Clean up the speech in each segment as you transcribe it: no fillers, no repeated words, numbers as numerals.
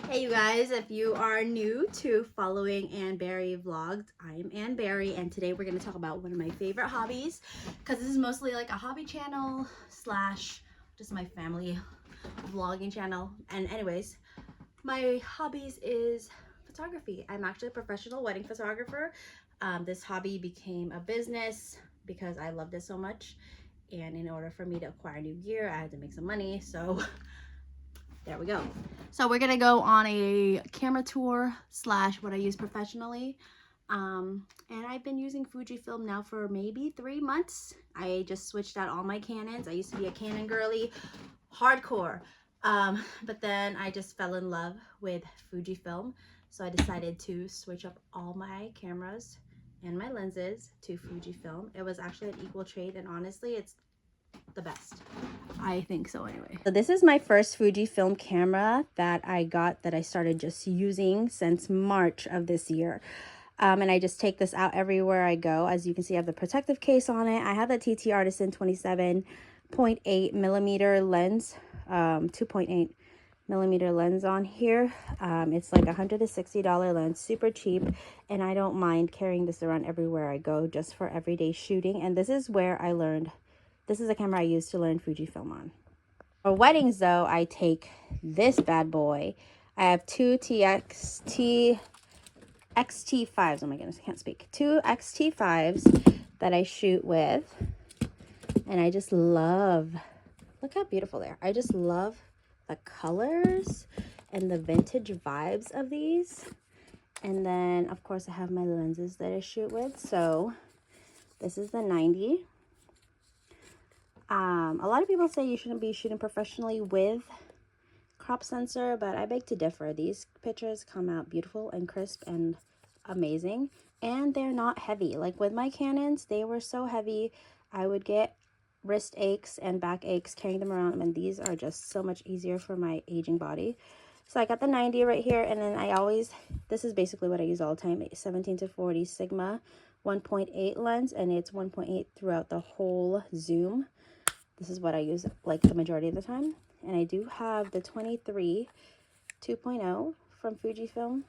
Hey you guys, if you are new to following Ann Berry Vlogs, I am Ann Berry, and today we're going to talk about one of my favorite hobbies, because this is mostly like a hobby channel slash just my family vlogging channel. And anyways, my hobbies is photography. I'm actually a professional wedding photographer. This hobby became a business because I loved it so much, and in order for me to acquire new gear, I had to make some money, so there we go. So we're gonna go on a camera tour slash what I use professionally. And I've been using Fujifilm now for maybe 3 months. I just switched out all my Canons. I used to be a Canon girly, hardcore. But then I just fell in love with Fujifilm. So I decided to switch up all my cameras and my lenses to Fujifilm. It was actually an equal trade, and honestly, it's the best. I think so anyway. So this is my first Fujifilm camera that I got, that I started just using since March of this year. And I just take this out everywhere I go. As you can see, I have the protective case on it. I have the TT Artisan 27.8 millimeter lens, 2.8 millimeter lens on here. It's like $160 lens, super cheap, and I don't mind carrying this around everywhere I go just for everyday shooting. And this is where I learned, this is a camera I used to learn Fujifilm on. For weddings though, I take this bad boy. I have two XT5s. Oh my goodness, I can't speak. Two XT5s that I shoot with, and I just love, look how beautiful they are. I just love the colors and the vintage vibes of these. And then of course I have my lenses that I shoot with. So this is the 90. A lot of people say you shouldn't be shooting professionally with crop sensor, but I beg to differ. These pictures come out beautiful and crisp and amazing, and they're not heavy. Like with my Canons, they were so heavy I would get wrist aches and back aches carrying them around, and these are just so much easier for my aging body. So I got the 90 right here, and then I always, this is basically what I use all the time, 17-40 Sigma 1.8 lens, and it's 1.8 throughout the whole zoom. This is what I use like the majority of the time. And I do have the 23 2.0 from Fujifilm,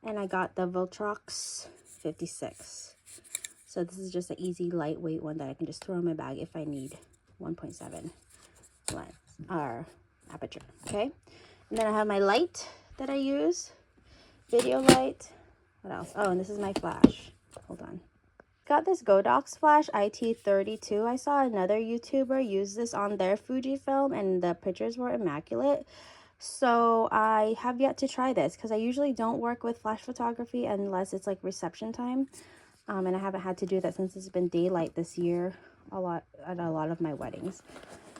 and I got the Viltrox 56. So this is just an easy lightweight one that I can just throw in my bag if I need 1.7 lens or aperture. Okay, and then I have my light that I use, video light. What else? Oh, and this is my flash. Hold on. Got this Godox flash IT32. I saw another YouTuber use this on their Fujifilm, and the pictures were immaculate. So I have yet to try this because I usually don't work with flash photography unless it's like reception time. And I haven't had to do that since it's been daylight this year a lot at a lot of my weddings.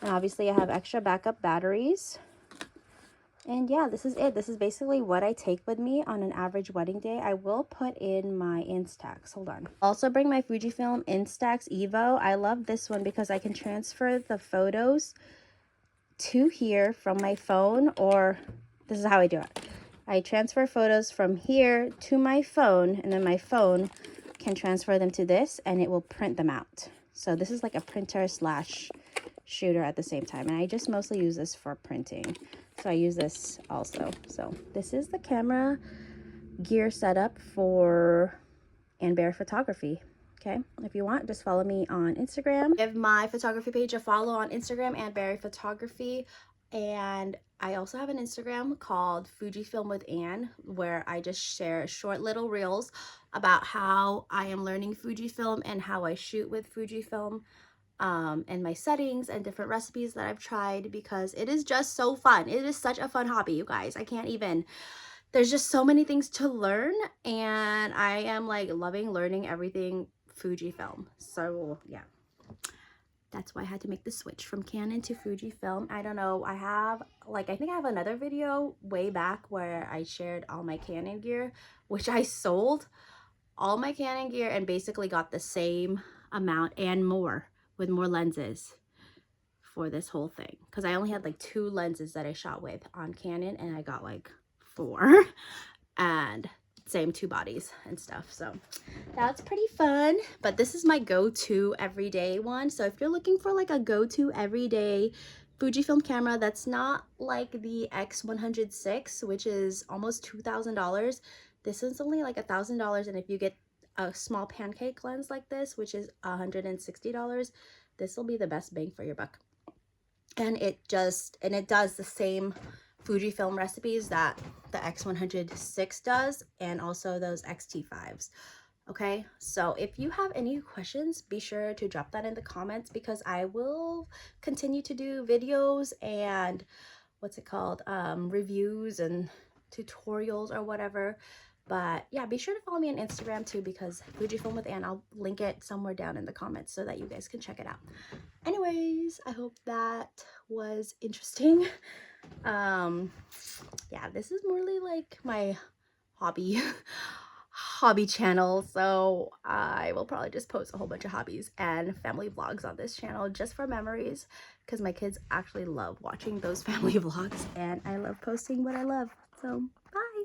And obviously I have extra backup batteries. And yeah, this is it. This is basically what I take with me on an average wedding day. I will put in my Instax. Hold on. Also bring my Fujifilm Instax Evo. I love this one because I can transfer the photos to here from my phone, or this is how I do it. I transfer photos from here to my phone, and then my phone can transfer them to this, and it will print them out. So this is like a printer slash shooter at the same time, and I just mostly use this for printing. So I use this also. So this is the camera gear setup for Ann Berry Photography. Okay, if you want, just follow me on Instagram. Give my photography page a follow on Instagram, Ann Berry Photography. And I also have an Instagram called Fujifilm with Ann, where I just share short little reels about how I am learning Fujifilm and how I shoot with Fujifilm. And my settings and different recipes that I've tried, because it is just so fun. It is such a fun hobby, you guys. I can't even, there's just so many things to learn, and I am like loving learning everything Fujifilm. So yeah, that's why I had to make the switch from Canon to Fujifilm. I don't know, I have like, I think I have another video way back where I shared all my Canon gear, which I sold all my Canon gear and basically got the same amount and more with more lenses for this whole thing, because I only had like 2 lenses that I shot with on Canon, and I got like 4 and same 2 bodies and stuff. So that's pretty fun. But this is my go-to everyday one. So if you're looking for like a go-to everyday Fujifilm camera that's not like the X106, which is almost $2,000. This is only like $1,000, and if you get a small pancake lens like this, which is $160, this will be the best bang for your buck. And it does the same Fujifilm recipes that the X106 does, and also those X-T5s. Okay, so if you have any questions, be sure to drop that in the comments, because I will continue to do videos and reviews and tutorials or whatever. But yeah, be sure to follow me on Instagram too, because Fujifilm with Anne, I'll link it somewhere down in the comments so that you guys can check it out. Anyways, I hope that was interesting. Yeah, this is morely like my hobby channel, so I will probably just post a whole bunch of hobbies and family vlogs on this channel just for memories, because my kids actually love watching those family vlogs, and I love posting what I love. So bye.